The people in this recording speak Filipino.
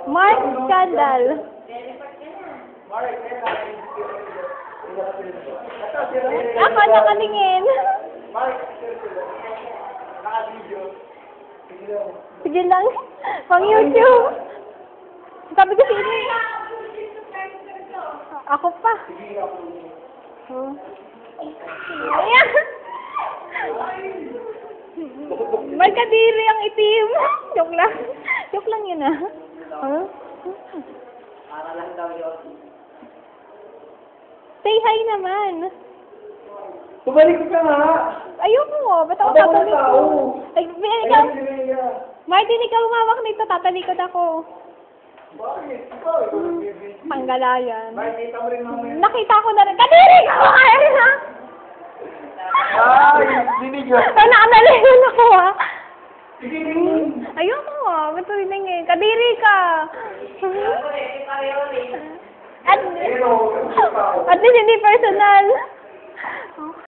Mark Scandal. Ako nakatingin. Sige lang. Pang YouTube. Sabi ko sino eh. Ako pa. Oh. Ayan. May kadiri ang itim. Joke lang. Joke lang yun ah. Huh? Para lang daw yun. Say hi naman. Tumalik ka nga! Ayoko mo. Ba't ako Ako wala tatalikod? tao. Ay, ikaw. Martin, ikaw umawak nito. Tatalikod ako. Bakit? Ikaw, ikaw nagbibigay. Panggalayan. Bakit? Kita mo rin mamaya. Nakita ko na rin. Kadiri ko! Ay, na! Ay, dinig yun. Ay, nakanalihan ako ah. Sige, tingin. Ayoko ah. Ba't tumingin? Kadiri ka! At least hindi personal.